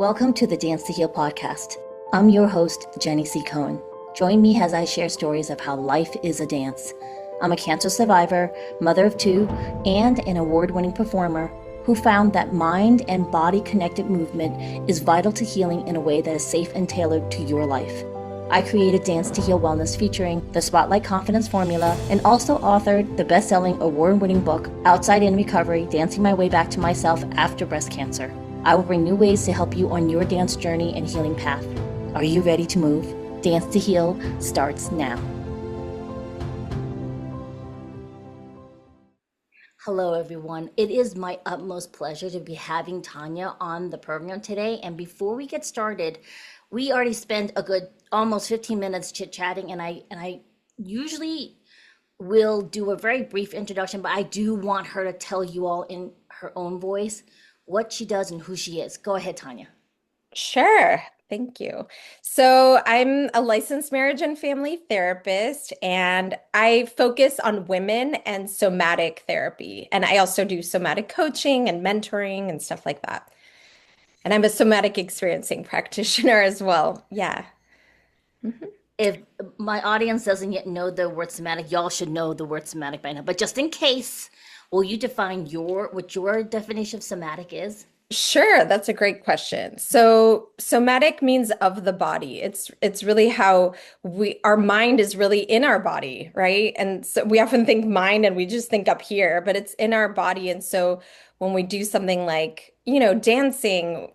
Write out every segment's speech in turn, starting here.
Welcome to the Dance to Heal podcast. I'm your host, Jenny C. Cohen. Join me as I share stories of how life is a dance. I'm a cancer survivor, mother of two, and an award-winning performer who found that mind and body connected movement is vital to healing in a way that is safe and tailored to your life. I created Dance to Heal Wellness featuring the Spotlight Confidence Formula and also authored the best-selling award-winning book, Outside In Recovery, Dancing My Way Back to Myself After Breast Cancer. I will bring new ways to help you on your dance journey and healing path. Are you ready to move? Dance to Heal starts now. Hello, everyone. It is my utmost pleasure to be having Tanya on the program today. And before we get started, we already spent a good almost 15 minutes chit-chatting, and I usually will do a very brief introduction, but I do want her to tell you all in her own voice what she does and who she is. Go ahead, Tanya. Sure. Thank you. So I'm a licensed marriage and family therapist, and I focus on women and somatic therapy. And I also do somatic coaching and mentoring and stuff like that. And I'm a somatic experiencing practitioner as well. Yeah. Mhm. If my audience doesn't yet know the word somatic, y'all should know the word somatic by now. But just in case, will you define what your definition of somatic is? Sure, that's a great question. So somatic means of the body. It's really how our mind is really in our body, right? And so we often think mind and we just think up here, but it's in our body. And so when we do something like, dancing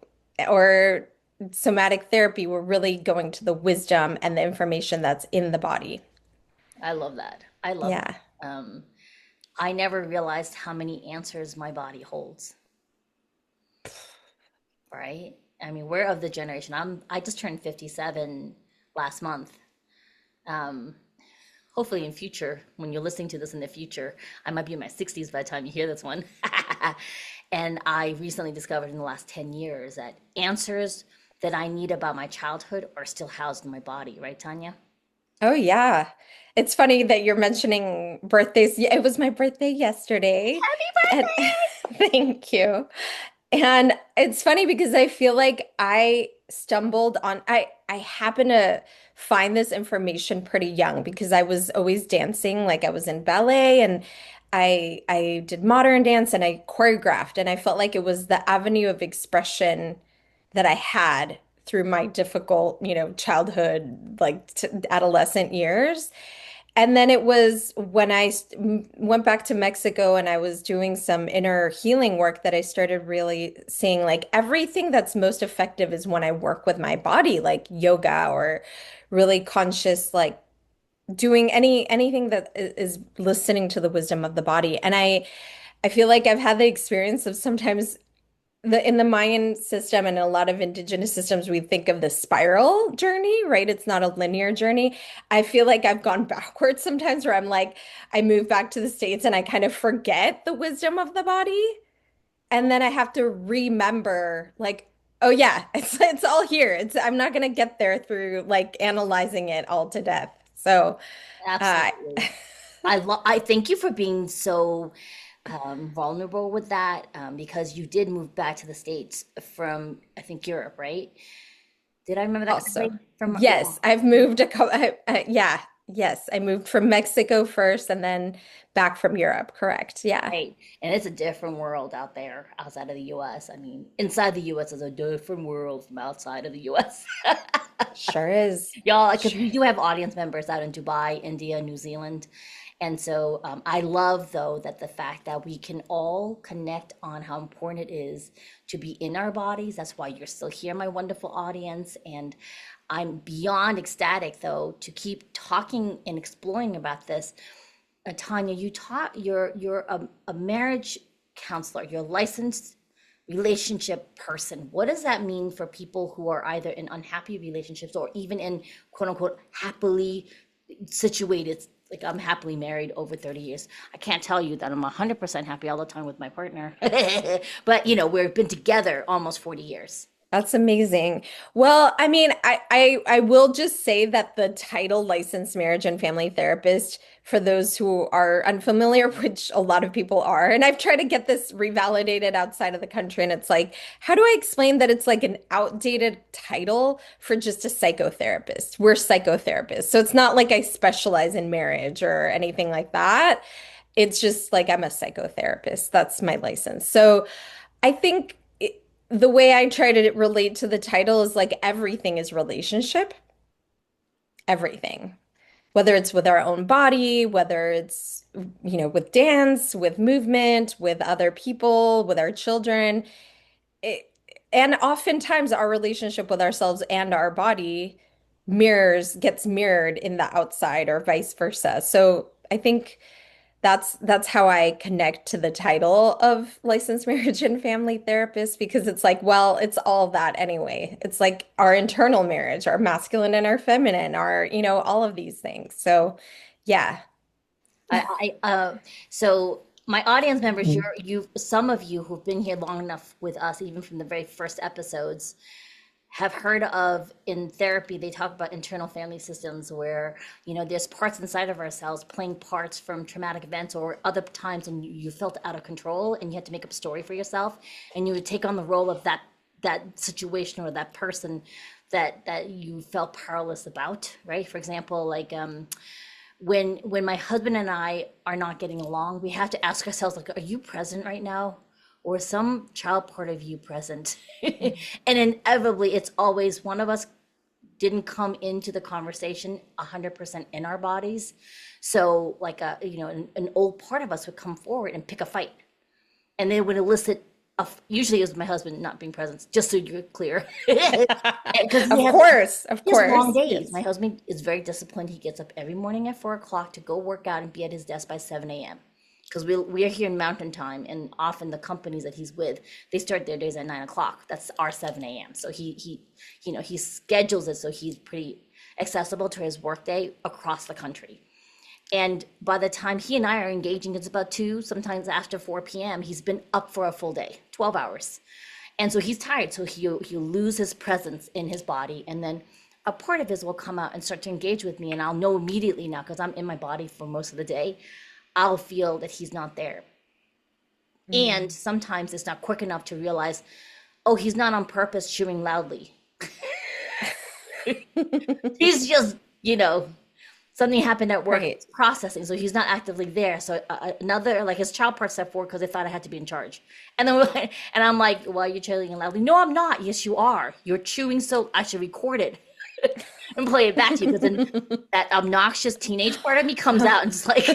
or somatic therapy, we're really going to the wisdom and the information that's in the body. I love that. I love Yeah. that. I never realized how many answers my body holds, right? I mean, we're of the generation. I just turned 57 last month. Um, Hopefully in future, when you're listening to this in the future, I might be in my 60s by the time you hear this one. And I recently discovered in the last 10 years that answers that I need about my childhood are still housed in my body, right, Tanya? Oh, yeah. It's funny that you're mentioning birthdays. Yeah, it was my birthday yesterday. Happy And birthday! thank you. And it's funny because I feel like I stumbled on I happen to find this information pretty young because I was always dancing, like I was in ballet and I did modern dance and I choreographed, and I felt like it was the avenue of expression that I had through my difficult, childhood, like adolescent years. And then it was when went back to Mexico and I was doing some inner healing work that I started really seeing like everything that's most effective is when I work with my body, like yoga or really conscious, like doing anything that is listening to the wisdom of the body. And I feel like I've had the experience of sometimes in the Mayan system and a lot of indigenous systems, we think of the spiral journey, right? It's not a linear journey. I feel like I've gone backwards sometimes where I'm like, I move back to the States and I kind of forget the wisdom of the body. And then I have to remember, like, oh yeah, it's all here. I'm not gonna get there through like analyzing it all to death. So uh Absolutely. I thank you for being so vulnerable with that, because you did move back to the States from, I think, Europe, right? Did I remember that also, correctly? Yeah. yes, I've moved a couple, yeah, yes, I moved from Mexico first and then back from Europe, correct. Yeah, Right. And it's a different world out there outside of the US. I mean, inside the US is a different world from outside of the US. sure is. Y'all, because Sure. we do have audience members out in Dubai, India, New Zealand. And so I love, though, that the fact that we can all connect on how important it is to be in our bodies. That's why you're still here, my wonderful audience. And I'm beyond ecstatic, though, to keep talking and exploring about this. Tanya, you're a marriage counselor, you're a licensed relationship person. What does that mean for people who are either in unhappy relationships or even in quote unquote happily situated? Like, I'm happily married over 30 years. I can't tell you that I'm 100% happy all the time with my partner, but we've been together almost 40 years. That's amazing. Well, I mean, I will just say that the title licensed marriage and family therapist, for those who are unfamiliar, which a lot of people are, and I've tried to get this revalidated outside of the country, and it's like, how do I explain that it's like an outdated title for just a psychotherapist? We're psychotherapists. So it's not like I specialize in marriage or anything like that. It's just like I'm a psychotherapist. That's my license. So I think the way I try to relate to the title is like everything is relationship, everything. Whether it's with our own body, whether it's, with dance, with movement, with other people, with our children. It, and oftentimes our relationship with ourselves and our body gets mirrored in the outside or vice versa. So I think that's how I connect to the title of licensed marriage and family therapist because it's like, well, it's all that anyway. It's like our internal marriage, our masculine and our feminine, all of these things. So, yeah. So my audience members, some of you who've been here long enough with us, even from the very first episodes, have heard of in therapy, they talk about internal family systems where, there's parts inside of ourselves playing parts from traumatic events or other times when you felt out of control and you had to make up a story for yourself and you would take on the role of that situation or that person that you felt powerless about, right? For example, like when my husband and I are not getting along, we have to ask ourselves, like, are you present right now? Or some child part of you present? And inevitably, it's always one of us didn't come into the conversation 100% in our bodies. So like an old part of us would come forward and pick a fight. And they would elicit usually it was my husband not being present, just so you're clear. Because Of course, of he has long course. days. Yes. My husband is very disciplined. He gets up every morning at 4 o'clock to go work out and be at his desk by 7 a.m. Because we are here in Mountain Time, and often the companies that he's with, they start their days at 9 o'clock. That's our 7 a.m. So he schedules it so he's pretty accessible to his workday across the country. And by the time he and I are engaging, it's about 2, sometimes after 4 p.m. He's been up for a full day, 12 hours. And so he's tired. So he'll lose his presence in his body. And then a part of his will come out and start to engage with me. And I'll know immediately now, because I'm in my body for most of the day, I'll feel that he's not there. And Mm. sometimes it's not quick enough to realize, oh, he's not on purpose chewing loudly. He's just, something happened at work, Right. it's processing, so he's not actively there. So another, like his child part stepped forward because they thought I had to be in charge. And then and I'm like, well, you're chewing loudly. No, I'm not. Yes, you are. You're chewing, so I should record it and play it back to you, because then that obnoxious teenage part of me comes out and it's like,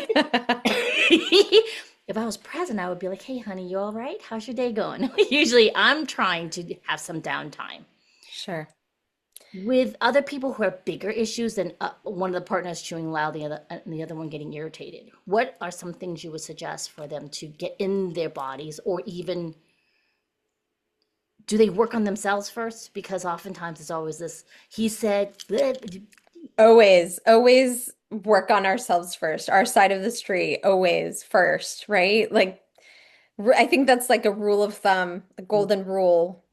if I was present, I would be like, hey, honey, you all right? How's your day going? Usually I'm trying to have some downtime. Sure. With other people who have bigger issues than one of the partners chewing loud, and the other one getting irritated, what are some things you would suggest for them to get in their bodies, or even do they work on themselves first? Because oftentimes it's always this, he said, bleh. Always, always work on ourselves first. Our side of the street, always first, right? Like, I think that's like a rule of thumb, a golden rule,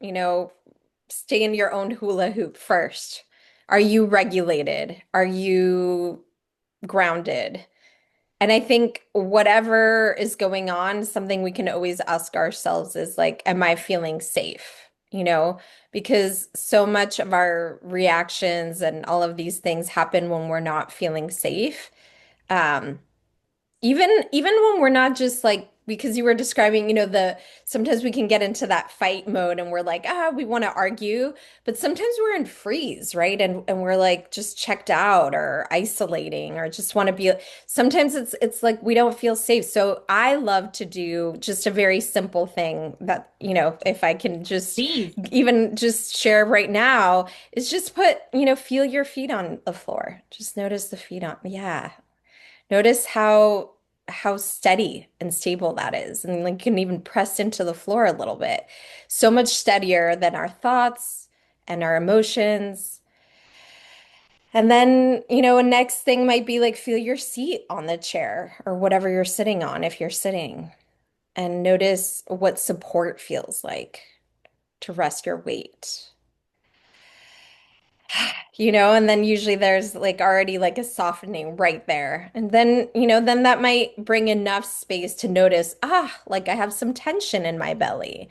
stay in your own hula hoop first. Are you regulated? Are you grounded? And I think whatever is going on, something we can always ask ourselves is like, am I feeling safe? Because so much of our reactions and all of these things happen when we're not feeling safe. Um, even when we're not just like because you were describing, the sometimes we can get into that fight mode and we're like, we want to argue, but sometimes we're in freeze, right? And we're like just checked out or isolating or just want to be sometimes it's like we don't feel safe. So I love to do just a very simple thing that, if I can just Please. even just share right now, is just feel your feet on the floor. Just notice the feet on, yeah. Notice how steady and stable that is. And like you can even press into the floor a little bit. So much steadier than our thoughts and our emotions. And then, a next thing might be like feel your seat on the chair or whatever you're sitting on if you're sitting. And notice what support feels like to rest your weight. And then usually there's like already like a softening right there. And then, then that might bring enough space to notice, like I have some tension in my belly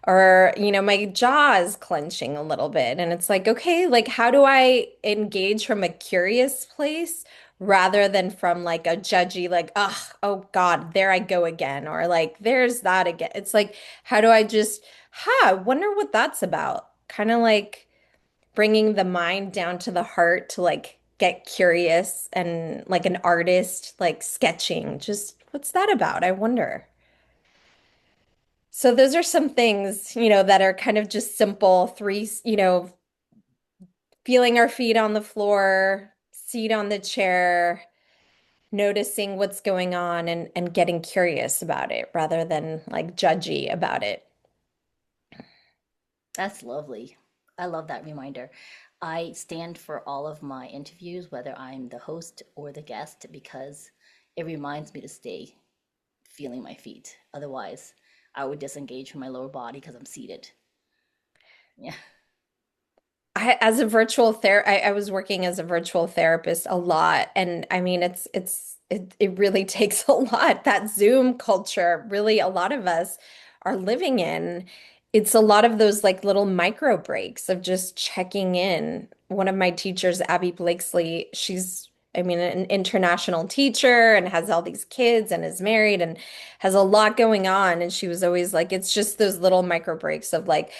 or, my jaw is clenching a little bit. And it's like, okay, like how do I engage from a curious place rather than from like a judgy, like, oh God, there I go again, or like, there's that again. It's like, how do I just, wonder what that's about? Kind of like bringing the mind down to the heart to like get curious and like an artist, like sketching. Just what's that about? I wonder. So those are some things, that are kind of just simple three, feeling our feet on the floor, seat on the chair, noticing what's going on and getting curious about it rather than like judgy about it. That's lovely. I love that reminder. I stand for all of my interviews, whether I'm the host or the guest, because it reminds me to stay feeling my feet. Otherwise, I would disengage from my lower body because I'm seated. Yeah, As a virtual I was working as a virtual therapist a lot, and I mean, it really takes a lot. That Zoom culture, really, a lot of us are living in. It's a lot of those like little micro breaks of just checking in. One of my teachers, Abby Blakesley, I mean, an international teacher and has all these kids and is married and has a lot going on. And she was always like, it's just those little micro breaks of like,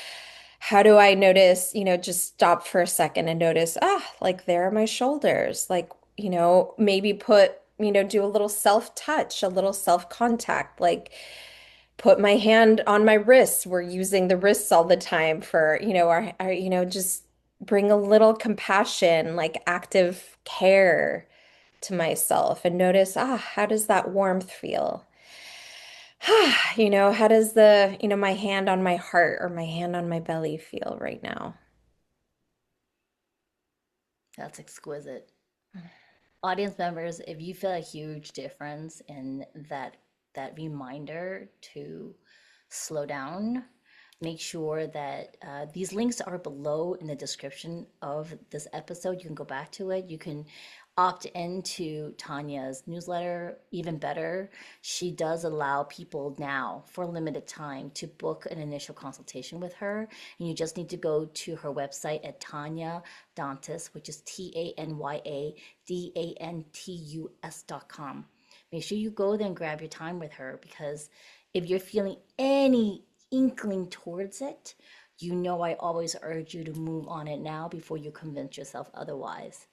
how do I notice, just stop for a second and notice, like there are my shoulders. Like, maybe do a little self-touch, a little self-contact, like put my hand on my wrists. We're using the wrists all the time for, just bring a little compassion, like active care to myself and notice, how does that warmth feel? How does my hand on my heart or my hand on my belly feel right now? that's exquisite. Audience members, if you feel a huge difference in that reminder to slow down, make sure that these links are below in the description of this episode. You can go back to it. You can opt into Tanya's newsletter. Even better, she does allow people now for a limited time to book an initial consultation with her. And you just need to go to her website at Tanya Dantus, which is TanyaDantus.com. Make sure you go there and grab your time with her, because if you're feeling any inkling towards it, I always urge you to move on it now before you convince yourself otherwise.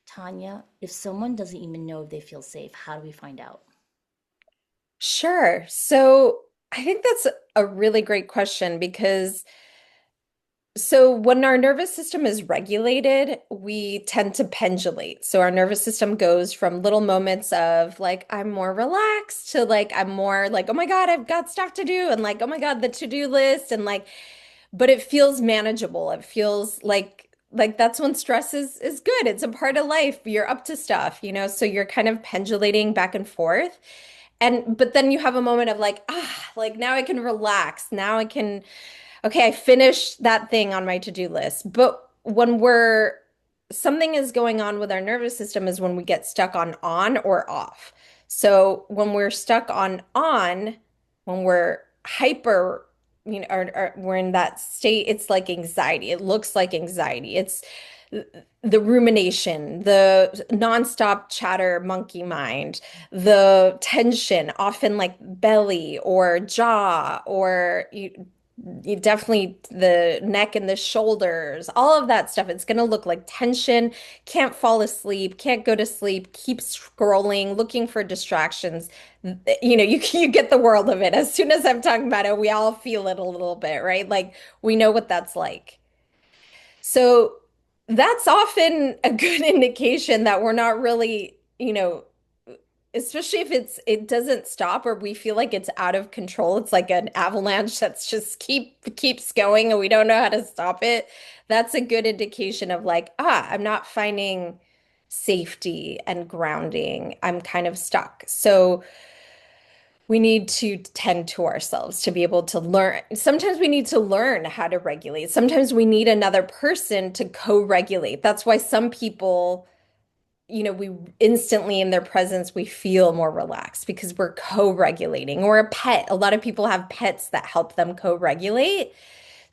Tanya, if someone doesn't even know if they feel safe, how do we find out? Sure. So I think that's a really great question because when our nervous system is regulated, we tend to pendulate. So our nervous system goes from little moments of like, I'm more relaxed to like, I'm more like, oh my God, I've got stuff to do. And like, oh my God, the to-do list. And like, but it feels manageable. It feels like that's when stress is good. It's a part of life. You're up to stuff, so you're kind of pendulating back and forth. And but then you have a moment of like, like now I can relax. Now I can, okay, I finished that thing on my to-do list. But when we're something is going on with our nervous system is when we get stuck on or off. So when we're stuck on, when we're hyper, or we're in that state, it's like anxiety. It looks like anxiety. It's the rumination, the nonstop chatter, monkey mind, the tension, often like belly or jaw, or you definitely the neck and the shoulders, all of that stuff. It's going to look like tension, can't fall asleep, can't go to sleep, keep scrolling, looking for distractions. You get the world of it. As soon as I'm talking about it, we all feel it a little bit, right? Like we know what that's like. So that's often a good indication that we're not really, especially if it doesn't stop or we feel like it's out of control. It's like an avalanche that's just keeps going and we don't know how to stop it. That's a good indication of like, I'm not finding safety and grounding. I'm kind of stuck. So we need to tend to ourselves to be able to learn. Sometimes we need to learn how to regulate. Sometimes we need another person to co-regulate. That's why some people, we instantly in their presence, we feel more relaxed because we're co-regulating. Or a pet. A lot of people have pets that help them co-regulate.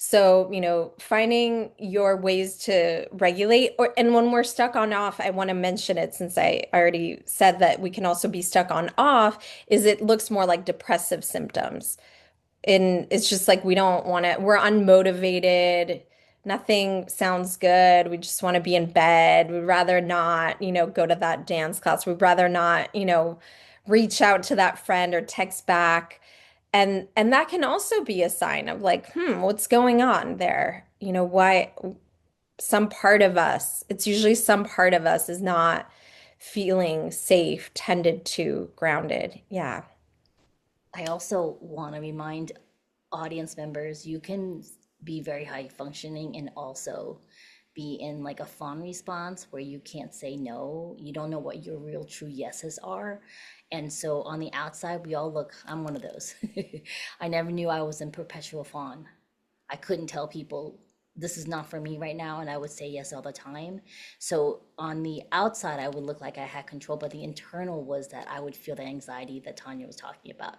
So, finding your ways to regulate and when we're stuck on off, I want to mention it since I already said that we can also be stuck on off, is it looks more like depressive symptoms. And it's just like we don't want to, we're unmotivated. Nothing sounds good. We just want to be in bed. We'd rather not, go to that dance class. We'd rather not, reach out to that friend or text back. And that can also be a sign of like, what's going on there? Why some part of us, it's usually some part of us is not feeling safe, tended to, grounded. Yeah. I also want to remind audience members you can be very high functioning and also be in like a fawn response where you can't say no. You don't know what your real true yeses are. And so on the outside, we all look, I'm one of those. I never knew I was in perpetual fawn. I couldn't tell people this is not for me right now, and I would say yes all the time. So on the outside, I would look like I had control, but the internal was that I would feel the anxiety that Tanya was talking about.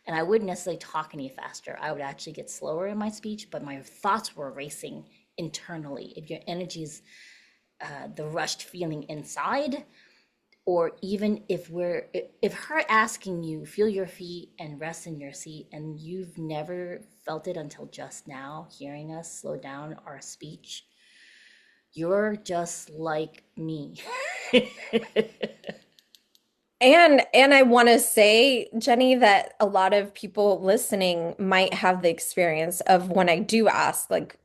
And I wouldn't necessarily talk any faster. I would actually get slower in my speech, but my thoughts were racing internally. If your energy is the rushed feeling inside, or even if her asking you feel your feet and rest in your seat and you've never felt it until just now hearing us slow down our speech, you're just like me. And I want to say, Jenny, that a lot of people listening might have the experience of when I do ask, like,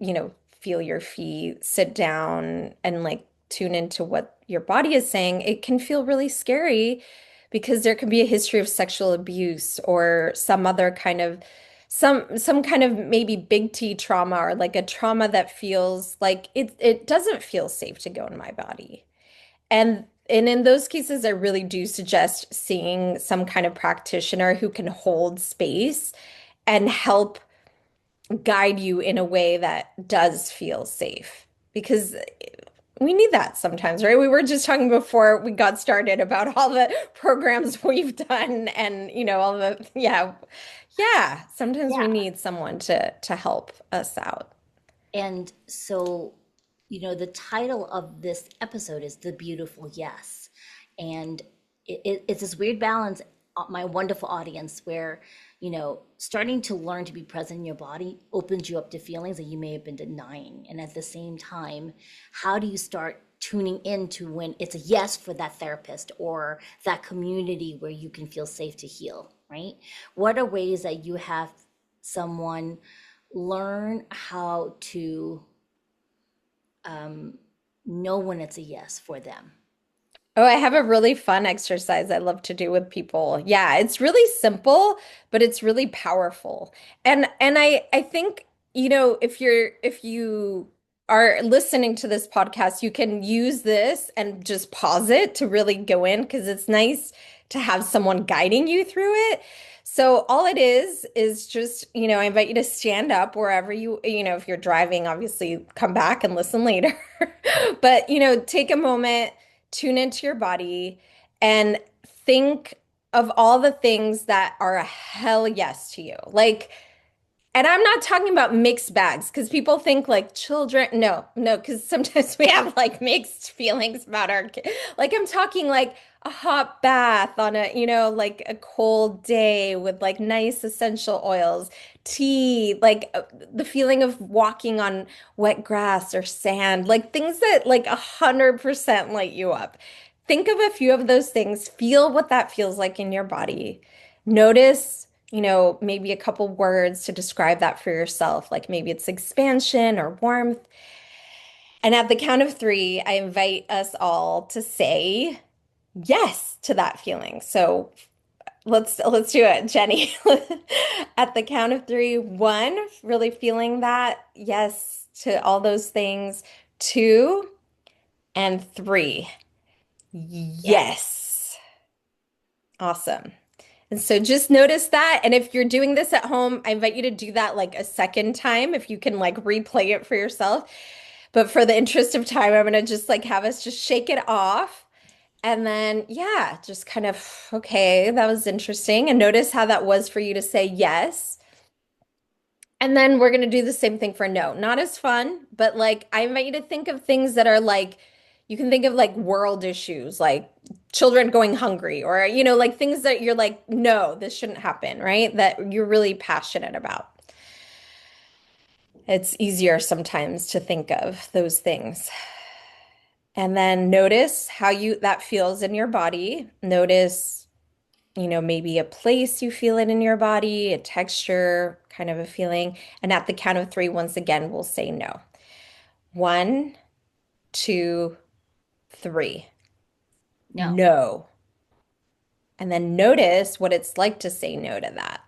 feel your feet, sit down, and like tune into what your body is saying, it can feel really scary because there can be a history of sexual abuse or some other kind of some kind of maybe big T trauma or like a trauma that feels like it doesn't feel safe to go in my body. And in those cases, I really do suggest seeing some kind of practitioner who can hold space and help guide you in a way that does feel safe. Because we need that sometimes, right? We were just talking before we got started about all the programs we've done and, all the, yeah, yeah. Sometimes we Yeah. need someone to help us out. And so, the title of this episode is The Beautiful Yes. And it's this weird balance, my wonderful audience, where, starting to learn to be present in your body opens you up to feelings that you may have been denying. And at the same time, how do you start tuning into when it's a yes for that therapist or that community where you can feel safe to heal, right? What are ways that you have someone learn how to know when it's a yes for them? Oh, I have a really fun exercise I love to do with people. Yeah, it's really simple, but it's really powerful. And I think, if you are listening to this podcast, you can use this and just pause it to really go in because it's nice to have someone guiding you through it. So all it is just, I invite you to stand up wherever if you're driving, obviously come back and listen later. But, take a moment, tune into your body, and think of all the things that are a hell yes to you. Like, and I'm not talking about mixed bags because people think like children. No, no, because sometimes we have like mixed feelings about our kid. Like I'm talking like a hot bath on a, like a cold day with like nice essential oils, tea, like the feeling of walking on wet grass or sand, like things that like 100% light you up. Think of a few of those things. Feel what that feels like in your body. Notice maybe a couple words to describe that for yourself, like maybe it's expansion or warmth. And at the count of three, I invite us all to say yes to that feeling. So let's do it, Jenny. At the count of three, one, really feeling that yes to all those things. Two and three. Yes. Yes. Awesome. And so just notice that. And if you're doing this at home, I invite you to do that like a second time if you can like replay it for yourself. But for the interest of time, I'm gonna just like have us just shake it off. And then, yeah, just kind of, okay, that was interesting. And notice how that was for you to say yes. And then we're going to do the same thing for no. Not as fun, but like I invite you to think of things that are like, you can think of like world issues, like children going hungry, or, like things that you're like, no, this shouldn't happen, right? That you're really passionate about. It's easier sometimes to think of those things. And then notice how you that feels in your body. Notice, maybe a place you feel it in your body, a texture, kind of a feeling. And at the count of three, once again, we'll say no. One, two, three. No. No. And then notice what it's like to say no to that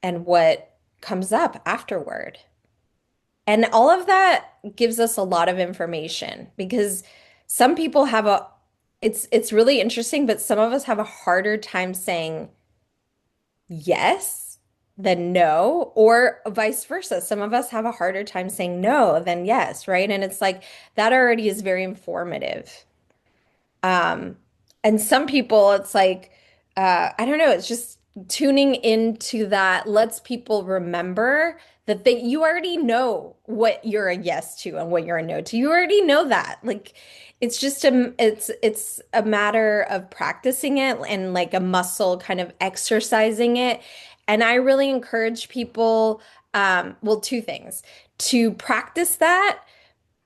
and what comes up afterward. And all of that gives us a lot of information because some people have it's really interesting, but some of us have a harder time saying yes than no, or vice versa. Some of us have a harder time saying no than yes, right? And it's like that already is very informative. Um, and some people, it's like, I don't know, it's just tuning into that lets people remember that you already know what you're a yes to and what you're a no to. You already know that. Like it's a matter of practicing it and like a muscle kind of exercising it. And I really encourage people, well, two things, to practice that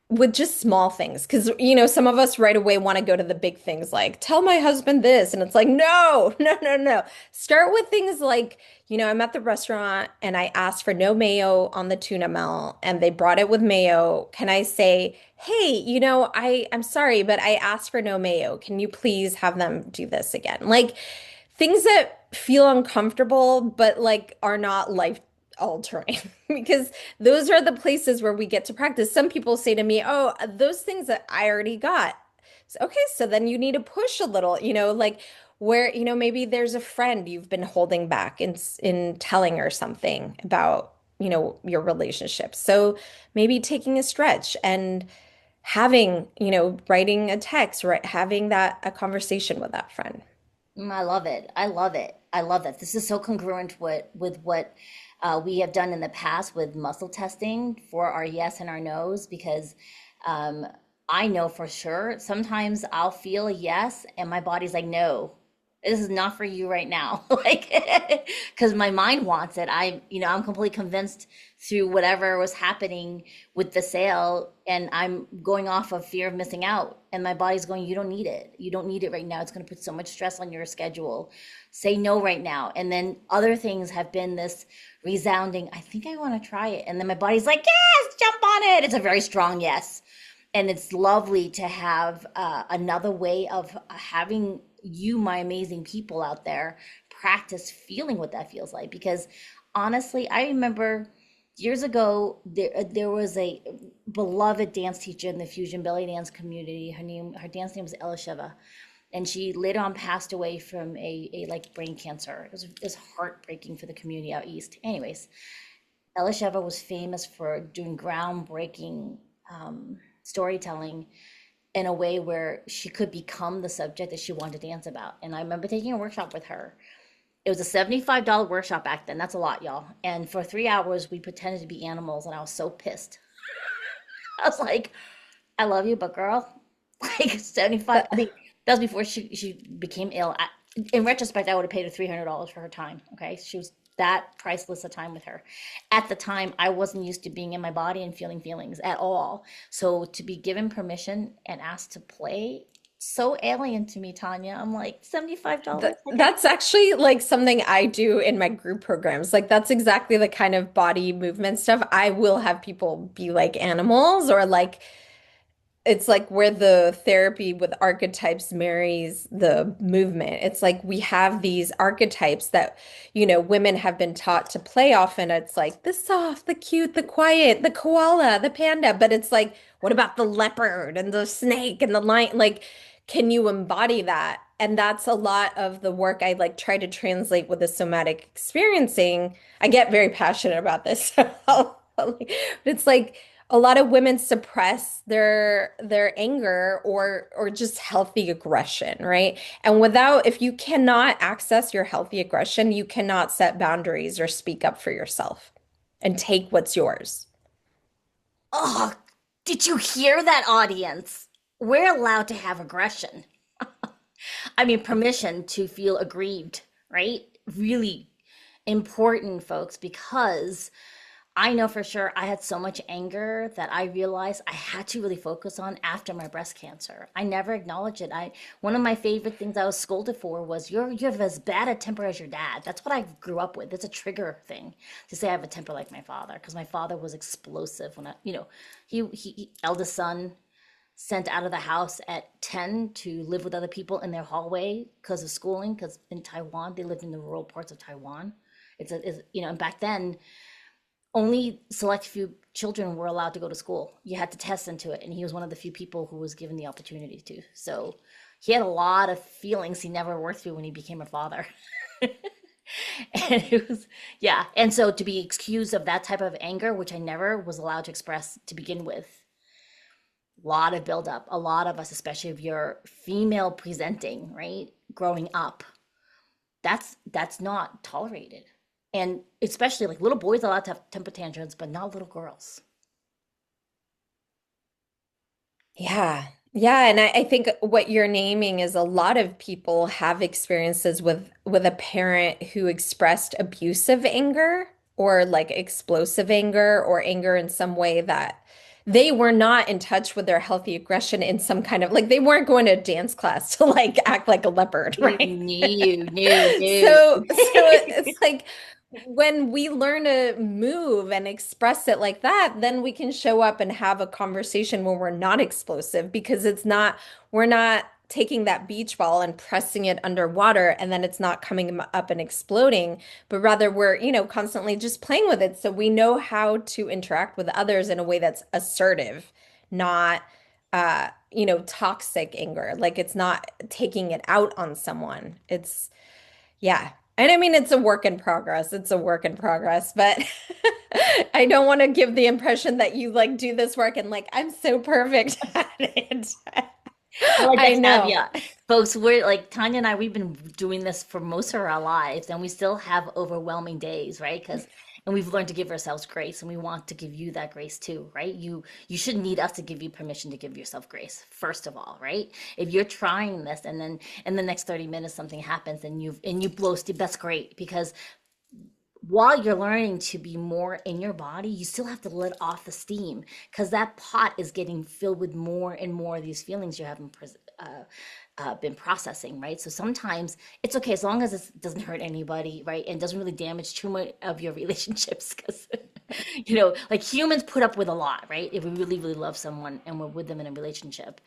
with just small things because some of us right away want to go to the big things like tell my husband this and it's like no no no no, start with things like I'm at the restaurant and I asked for no mayo on the tuna melt and they brought it with mayo. Can I say, hey, I'm sorry but I asked for no mayo, can you please have them do this again? Like things that feel uncomfortable but like are not life altering because those are the places where we get to practice. Some people say to me, oh, those things that I already got. So, okay, so then you need to push a little, like where, maybe there's a friend you've been holding back in telling her something about, your relationship. So maybe taking a stretch and having, writing a text, right, having that a conversation with that friend. I love it. I love it. I love that. This is so congruent with what we have done in the past with muscle testing for our yes and our no's because um, I know for sure sometimes I'll feel a yes and my body's like, no, this is not for you right now. Like, because my mind wants it. I'm completely convinced through whatever was happening with the sale, and I'm going off of fear of missing out. And my body's going, you don't need it. You don't need it right now. It's going to put so much stress on your schedule. Say no right now. And then other things have been this resounding, I think I want to try it. And then my body's like, yes, jump on it. It's a very strong yes. And it's lovely to have another way of having you, my amazing people out there, practice feeling what that feels like. Because honestly, I remember years ago there was a beloved dance teacher in the fusion belly dance community. Her dance name was Elisheva, and she later on passed away from a like brain cancer. It was heartbreaking for the community out east. Anyways, Elisheva was famous for doing groundbreaking storytelling in a way where she could become the subject that she wanted to dance about. And I remember taking a workshop with her. It was a $75 workshop back then. That's a lot, y'all. And for 3 hours, we pretended to be animals, and I was so pissed. I was like, I love you, but girl, like 75. I mean, that was before she became ill. In retrospect, I would have paid her $300 for her time. Okay, she was that priceless a time with her. At the time, I wasn't used to being in my body and feeling feelings at all. So to be given permission and asked to play, so alien to me, Tanya. I'm like, $75. Like I That's actually like something I do in my group programs. Like that's exactly the kind of body movement stuff. I will have people be like animals or like it's like where the therapy with archetypes marries the movement. It's like we have these archetypes that, women have been taught to play off, and it's like the soft, the cute, the quiet, the koala, the panda. But it's like, what about the leopard and the snake and the lion? Like, can you embody that? and that's a lot of the work I like try to translate with the somatic experiencing. I get very passionate about this. But it's like a lot of women suppress their anger or just healthy aggression, right? And without, if you cannot access your healthy aggression, you cannot set boundaries or speak up for yourself and take what's yours. Oh, did you hear that, audience? We're allowed to have aggression. I mean, permission to feel aggrieved, right? Really important, folks, because I know for sure I had so much anger that I realized I had to really focus on after my breast cancer. I never acknowledged it. I One of my favorite things I was scolded for was you have as bad a temper as your dad. That's what I grew up with. It's a trigger thing to say I have a temper like my father because my father was explosive when he eldest son sent out of the house at 10 to live with other people in their hallway because of schooling because in Taiwan they lived in the rural parts of Taiwan. And back then only select few children were allowed to go to school. You had to test into it, and he was one of the few people who was given the opportunity to. So he had a lot of feelings he never worked through when he became a father. And it was, yeah. And so to be excused of that type of anger, which I never was allowed to express to begin with, a lot of buildup. A lot of us, especially if you're female presenting, right, growing up, that's not tolerated. And especially like little boys are allowed to have temper tantrums, but not little girls. Yeah. Yeah, and I think what you're naming is a lot of people have experiences with a parent who expressed abusive anger or like explosive anger or anger in some way that they were not in touch with their healthy aggression in some kind of like they weren't going to dance class to like act like a leopard, right? New, new, new. So it's like when we learn to move and express it like that, then we can show up and have a conversation where we're not explosive because we're not taking that beach ball and pressing it underwater and then it's not coming up and exploding, but rather we're, constantly just playing with it. So we know how to interact with others in a way that's assertive, not, toxic anger. Like it's not taking it out on someone. Yeah. And I mean, it's a work in progress. It's a work in progress, but I don't want to give the impression that you like do this work and like, I'm so perfect at it. I like I that know. caveat. Folks, we're like Tanya and I, we've been doing this for most of our lives, and we still have overwhelming days, right? And we've learned to give ourselves grace, and we want to give you that grace too, right? You shouldn't need us to give you permission to give yourself grace, first of all, right? If you're trying this and then in the next 30 minutes something happens and you blow steam, that's great because while you're learning to be more in your body, you still have to let off the steam because that pot is getting filled with more and more of these feelings you haven't been processing, right? So sometimes it's okay as long as it doesn't hurt anybody, right? And doesn't really damage too much of your relationships because, like humans put up with a lot, right? If we really, really love someone and we're with them in a relationship.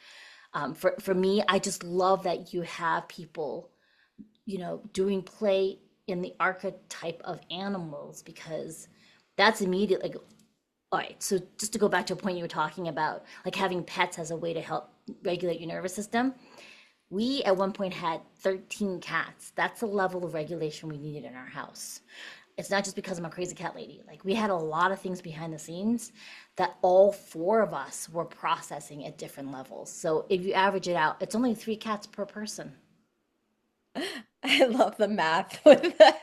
For me, I just love that you have people doing play in the archetype of animals because that's immediate. Like, all right, so just to go back to a point you were talking about, like having pets as a way to help regulate your nervous system. We at one point had 13 cats. That's the level of regulation we needed in our house. It's not just because I'm a crazy cat lady. Like, we had a lot of things behind the scenes that all four of us were processing at different levels. So if you average it out, it's only 3 cats per person. I love the math with that.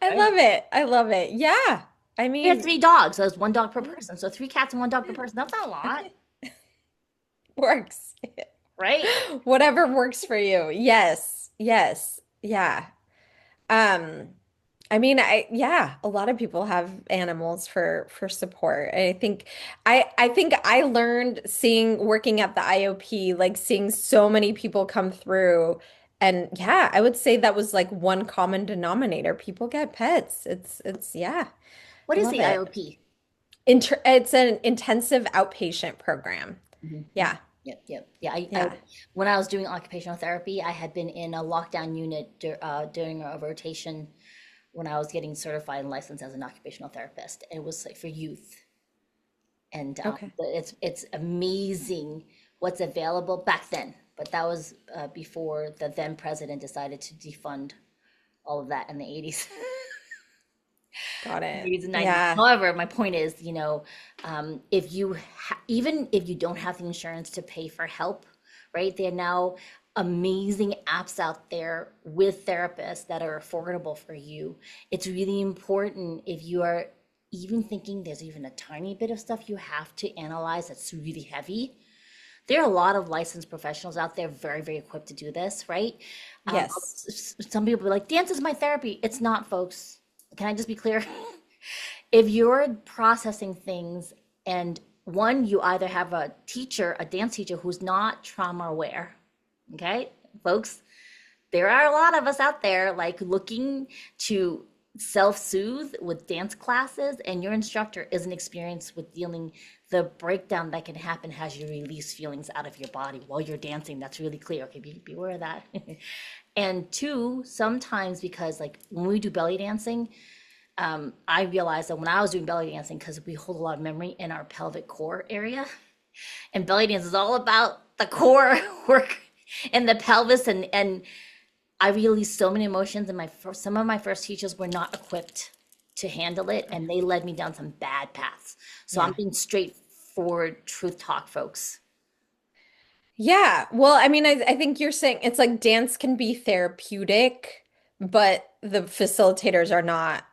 I Right? love it. I love it. Yeah. I We had mean, 3 dogs, so that's 1 dog per person. So 3 cats and 1 dog per person. That's not a lot, works. right? Whatever works for you. Yes. Yes. Yeah. Um, I mean, yeah, a lot of people have animals for support. I think I learned seeing working at the IOP, like seeing so many people come through. And yeah, I would say that was like one common denominator. People get pets. It's yeah, What I is love the it. IOP? It's an intensive outpatient program. Mhm, mhm. Yeah. Yep, yep. Yeah, Yeah. when I was doing occupational therapy, I had been in a lockdown unit during a rotation when I was getting certified and licensed as an occupational therapist. And it was like for youth. And Okay. it's amazing what's available back then. But that was before the then president decided to defund all of that in the 80s. Got it. 80s and 90s. Yeah. However, my point is, if you even if you don't have the insurance to pay for help, right? There are now amazing apps out there with therapists that are affordable for you. It's really important if you are even thinking there's even a tiny bit of stuff you have to analyze that's really heavy. There are a lot of licensed professionals out there very, very equipped to do this, right? Yes. Some people are like, dance is my therapy. It's not, folks. Can I just be clear? If you're processing things and one, you either have a teacher, a dance teacher who's not trauma aware, okay, folks, there are a lot of us out there like looking to self-soothe with dance classes, and your instructor isn't experienced with dealing the breakdown that can happen as you release feelings out of your body while you're dancing. That's really clear. Okay, be aware of that. And two, sometimes because like when we do belly dancing, I realized that when I was doing belly dancing, because we hold a lot of memory in our pelvic core area, and belly dance is all about the core work and the pelvis, and I released so many emotions, and some of my first teachers were not equipped to handle it, and they led me down some bad paths. So I'm Yeah. being straightforward, truth talk, folks. Yeah. Well, I mean, I think you're saying it's like dance can be therapeutic, but the facilitators are not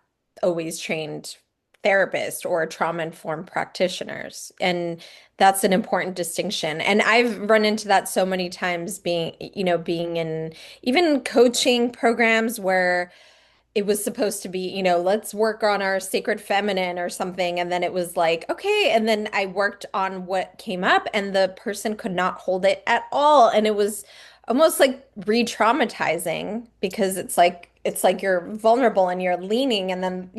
always trained therapists or trauma-informed practitioners. And that's an important distinction. And I've run into that so many times being in even coaching programs where it was supposed to be, let's work on our sacred feminine or something. And then it was like, okay. And then I worked on what came up and the person could not hold it at all. And it was almost like re-traumatizing because it's like you're vulnerable and you're leaning and then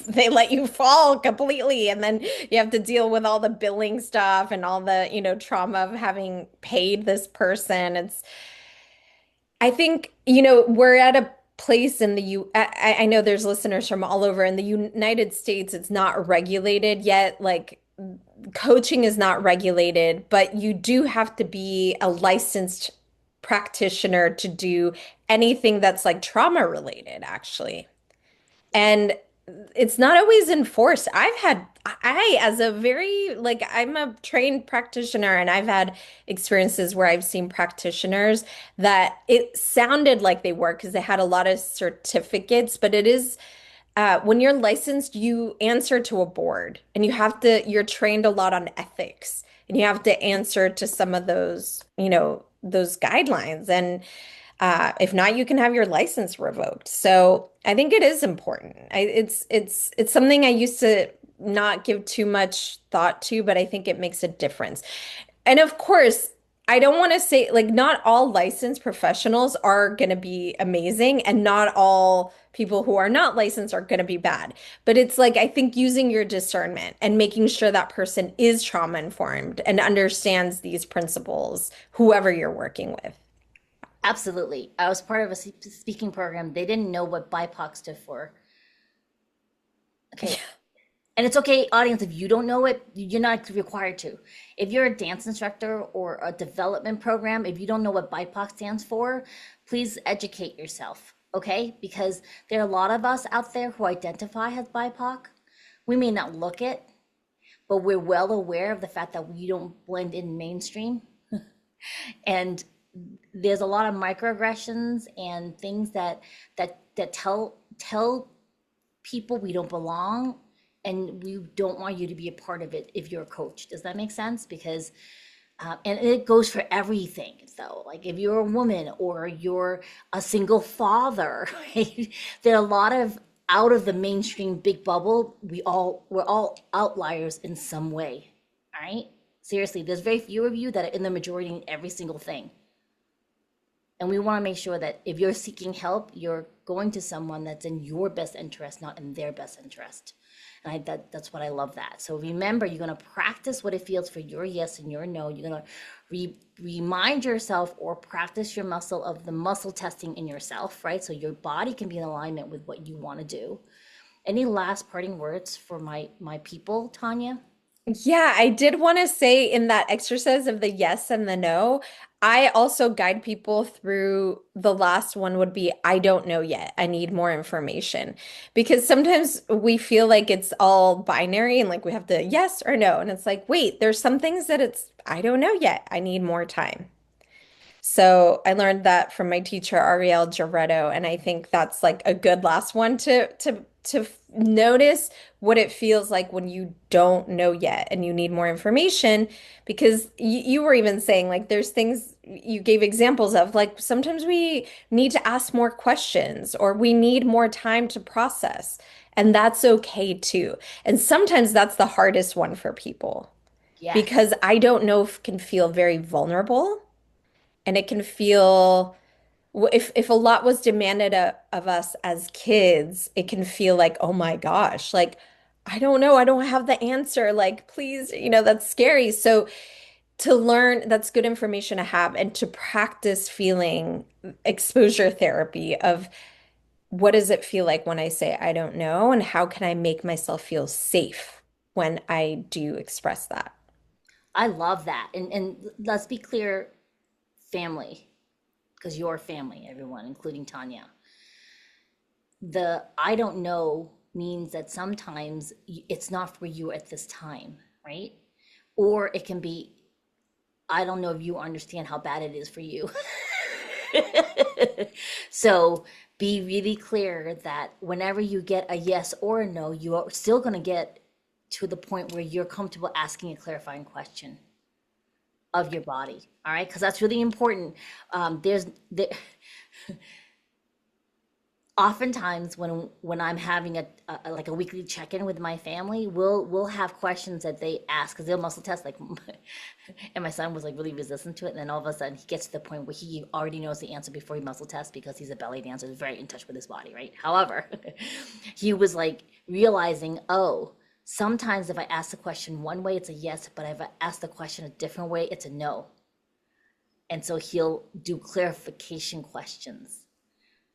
they let you fall completely. And then you have to deal with all the billing stuff and all the, trauma of having paid this person. I think, we're at a place in the I know there's listeners from all over. In the United States, it's not regulated yet. Like coaching is not regulated, but you do have to be a licensed practitioner to do anything that's like trauma related, actually. And it's not always enforced. As a very, like, I'm a trained practitioner, and I've had experiences where I've seen practitioners that it sounded like they were because they had a lot of certificates, but it is, when you're licensed, you answer to a board and you're trained a lot on ethics and you have to answer to some of those guidelines. And if not, you can have your license revoked. So I think it is important. It's something I used to not give too much thought to, but I think it makes a difference. And of course, I don't want to say like not all licensed professionals are going to be amazing, and not all people who are not licensed are going to be bad. But it's like I think using your discernment and making sure that person is trauma informed and understands these principles, whoever you're working with. Absolutely. I was part of a speaking program. They didn't know what BIPOC stood for. Okay. And it's okay, audience, if you don't know it, you're not required to. If you're a dance instructor or a development program, if you don't know what BIPOC stands for, please educate yourself, okay? Because there are a lot of us out there who identify as BIPOC. We may not look it, but we're well aware of the fact that we don't blend in mainstream. And there's a lot of microaggressions and things that tell people we don't belong, and we don't want you to be a part of it if you're a coach. Does that make sense? Because and it goes for everything. So like if you're a woman or you're a single father, right? There are a lot of out of the mainstream big bubble. We're all outliers in some way. All right. Seriously, there's very few of you that are in the majority in every single thing. And we want to make sure that if you're seeking help, you're going to someone that's in your best interest, not in their best interest. And that's what I love that. So remember, you're going to practice what it feels for your yes and your no. You're going to remind yourself or practice your muscle of the muscle testing in yourself, right? So your body can be in alignment with what you want to do. Any last parting words for my people, Tanya? Yeah, I did want to say in that exercise of the yes and the no, I also guide people through the last one would be, I don't know yet. I need more information. Because sometimes we feel like it's all binary and like we have to yes or no. And it's like, wait, there's some things that it's, I don't know yet. I need more time. So I learned that from my teacher, Ariel Giretto, and I think that's like a good last one to notice what it feels like when you don't know yet and you need more information because you were even saying like there's things you gave examples of like sometimes we need to ask more questions or we need more time to process and that's okay too. And sometimes that's the hardest one for people Yes. because I don't know if can feel very vulnerable and it can feel if a lot was demanded of us as kids, it can feel like, oh my gosh, like I don't know, I don't have the answer. Like, please, that's scary. So to learn, that's good information to have and to practice feeling exposure therapy of what does it feel like when I say I don't know, and how can I make myself feel safe when I do express that? I love that. And let's be clear, family, because you're family, everyone, including Tanya. The I don't know means that sometimes it's not for you at this time, right? Or it can be, I don't know if you understand how bad it is for you. So be really clear that whenever you get a yes or a no, you are still going to get to the point where you're comfortable asking a clarifying question of your body. All right, because that's really important. There, oftentimes when I'm having a like a weekly check-in with my family, we'll have questions that they ask because they'll muscle test like and my son was like really resistant to it, and then all of a sudden he gets to the point where he already knows the answer before he muscle tests because he's a belly dancer, he's very in touch with his body, right? However, he was like realizing, oh, sometimes if I ask the question one way, it's a yes, but if I ask the question a different way, it's a no. And so he'll do clarification questions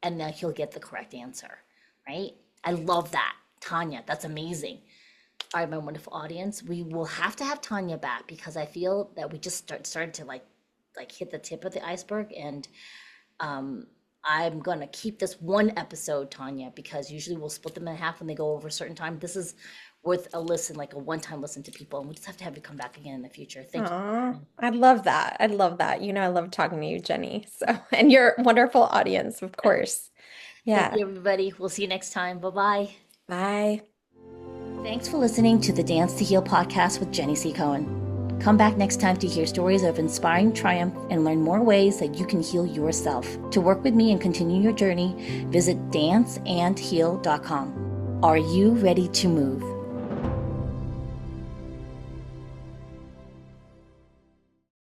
and then he'll get the correct answer, right? I love that. Tanya, that's amazing. All right, my wonderful audience, we will have to have Tanya back because I feel that we just started to like hit the tip of the iceberg, and I'm gonna keep this one episode, Tanya, because usually we'll split them in half when they go over a certain time. This is worth a listen, like a one-time listen to people, and we just have to have you come back again in the future. Thank Aw, you. I'd love that. I'd love that. I love talking to you, Jenny. So, and your wonderful audience, of course. Thank Yeah. you, everybody. We'll see you next time. Bye-bye. Bye. Thanks for listening to the Dance to Heal podcast with Jenny C. Cohen. Come back next time to hear stories of inspiring triumph and learn more ways that you can heal yourself. To work with me and continue your journey, visit danceandheal.com. Are you ready to move?